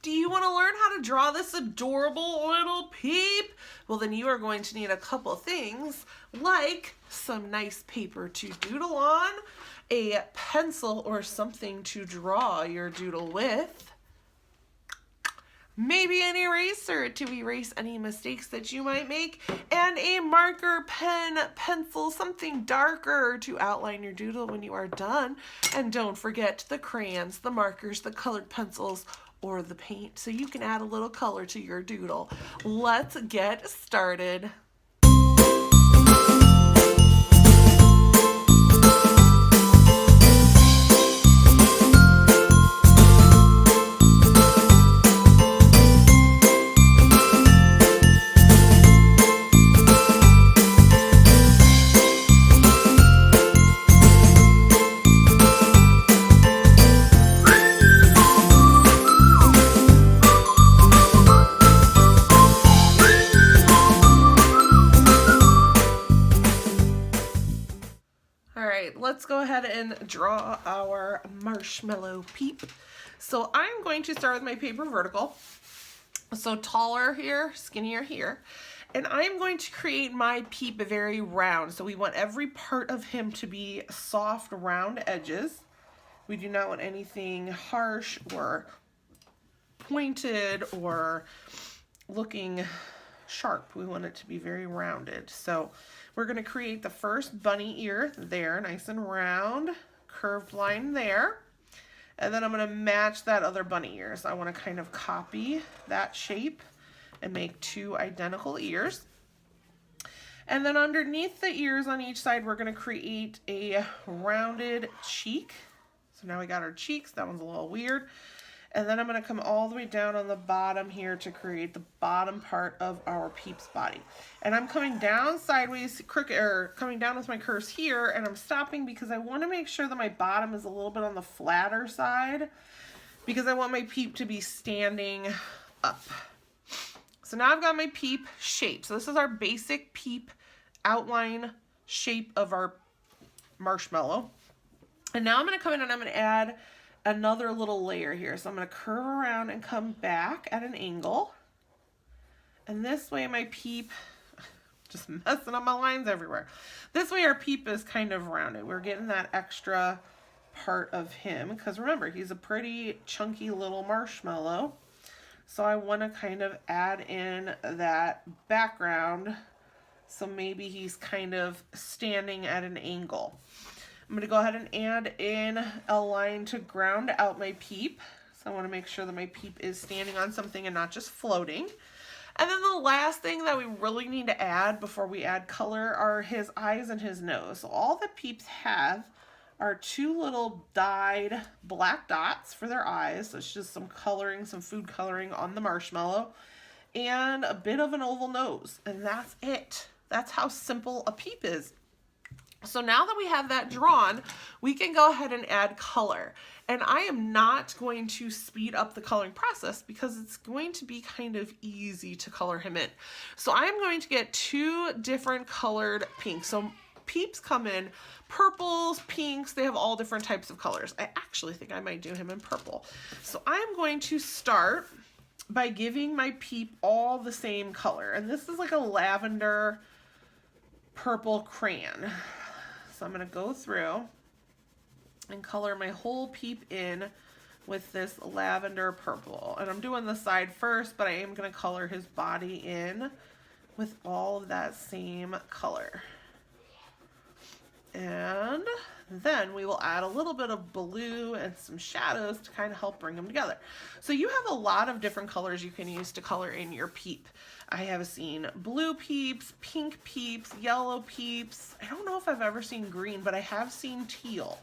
Do you want to learn how to draw this adorable little Peep? Well, then you are going to need a couple things like some nice paper to doodle on, a pencil or something to draw your doodle with, maybe an eraser to erase any mistakes that you might make, and a marker, pen, pencil, something darker to outline your doodle when you are done. And don't forget the crayons, the markers, the colored pencils, or the paint, so you can add a little color to your doodle. Let's get started. Let's go ahead and draw our marshmallow Peep. So I'm going to start with my paper vertical. So taller here, skinnier here. And I'm going to create my Peep very round. So we want every part of him to be soft, round edges. We do not want anything harsh or pointed or looking sharp. We want it to be very rounded. So we're going to create the first bunny ear there, nice and round, curved line there. And then I'm going to match that other bunny ear. So I want to kind of copy that shape and make two identical ears. And then underneath the ears on each side, we're going to create a rounded cheek. So now we got our cheeks. That one's a little weird. And then I'm going to come all the way down on the bottom here to create the bottom part of our Peep's body. And I'm coming down sideways, crooked, or coming down with my curves here, and I'm stopping because I want to make sure that my bottom is a little bit on the flatter side because I want my Peep to be standing up. So now I've got my Peep shape. So this is our basic Peep outline shape of our marshmallow. And now I'm going to come in and I'm going to add another little layer here. So I'm going to curve around and come back at an angle. And this way my Peep, just messing up my lines everywhere. This way our Peep is kind of rounded. We're getting that extra part of him because remember, he's a pretty chunky little marshmallow. So I want to kind of add in that background. So maybe he's kind of standing at an angle. I'm going to go ahead and add in a line to ground out my Peep. So I want to make sure that my Peep is standing on something and not just floating. And then the last thing that we really need to add before we add color are his eyes and his nose. So all the Peeps have are two little dyed black dots for their eyes. So it's just some coloring, some food coloring on the marshmallow, and a bit of an oval nose. And that's it. That's how simple a Peep is. So now that we have that drawn, we can go ahead and add color. And I am not going to speed up the coloring process because it's going to be kind of easy to color him in. So I'm going to get two different colored pinks. So Peeps come in purples, pinks, they have all different types of colors. I actually think I might do him in purple. So I'm going to start by giving my Peep all the same color. And this is like a lavender purple crayon. So I'm going to go through and color my whole Peep in with this lavender purple. And I'm doing the side first, but I am going to color his body in with all of that same color. And then we will add a little bit of blue and some shadows to kind of help bring them together. So you have a lot of different colors you can use to color in your Peep. I have seen blue Peeps, pink Peeps, yellow Peeps. I don't know if I've ever seen green, but I have seen teal.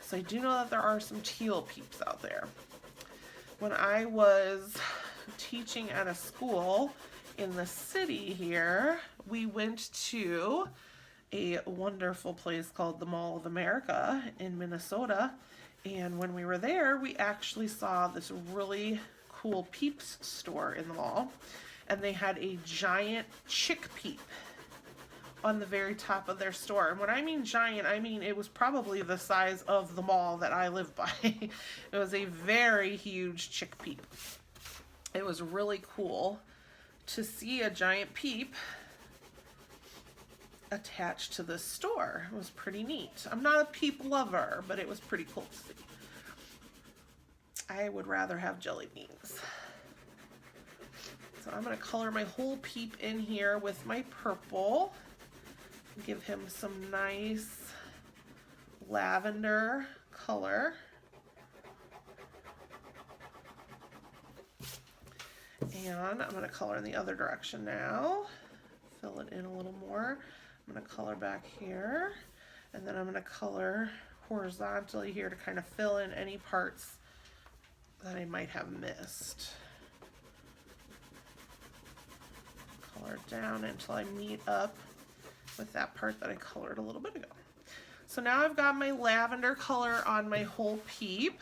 So I do know that there are some teal Peeps out there. When I was teaching at a school in the city here, we went to a wonderful place called the Mall of America in Minnesota. And when we were there, we actually saw this really cool Peeps store in the mall. And they had a giant chick Peep on the very top of their store. And when I mean giant, I mean it was probably the size of the mall that I live by. It was a very huge chick Peep. it was really cool to see a giant Peep attached to this store. It was pretty neat. I'm not a Peep lover, but it was pretty cool to see. I would rather have jelly beans. So I'm going to color my whole Peep in here with my purple. Give him some nice lavender color. And I'm going to color in the other direction now. Fill it in a little more. I'm going to color back here. And then I'm going to color horizontally here to kind of fill in any parts that I might have missed. Color down until I meet up with that part that I colored a little bit ago. So now I've got my lavender color on my whole Peep.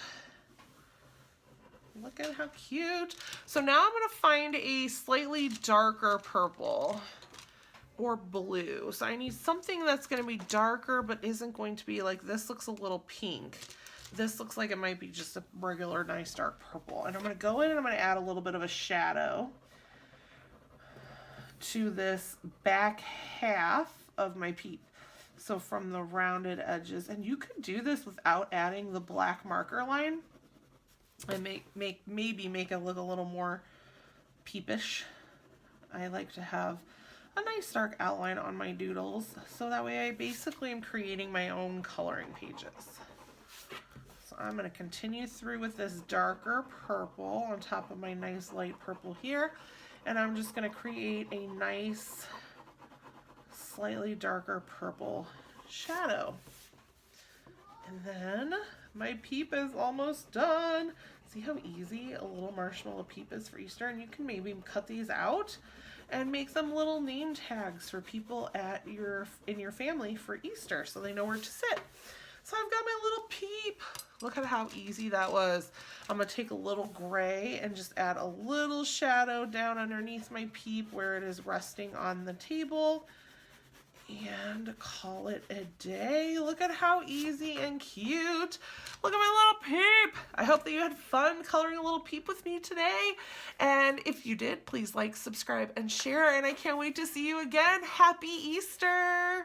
Look at how cute. So now I'm going to find a slightly darker purple or blue. So I need something that's going to be darker but isn't going to be like, this looks a little pink. This looks like it might be just a regular nice dark purple. And I'm going to go in and I'm going to add a little bit of a shadow to this back half of my Peep. So from the rounded edges, and you could do this without adding the black marker line and maybe make it look a little more Peepish. I like to have a nice dark outline on my doodles, so that way I basically am creating my own coloring pages. So I'm going to continue through with this darker purple on top of my nice light purple here, and I'm just going to create a nice slightly darker purple shadow. And then my Peep is almost done. See how easy a little marshmallow Peep is for Easter? And you can maybe cut these out and make them little name tags for people at in your family for Easter so they know where to sit. So I've got my little Peep. Look at how easy that was. I'm going to take a little gray and just add a little shadow down underneath my Peep where it is resting on the table. And call it a day. Look at how easy and cute. Look at my little Peep. I hope that you had fun coloring a little Peep with me today. And if you did, please like, subscribe, and share. And I can't wait to see you again. Happy Easter.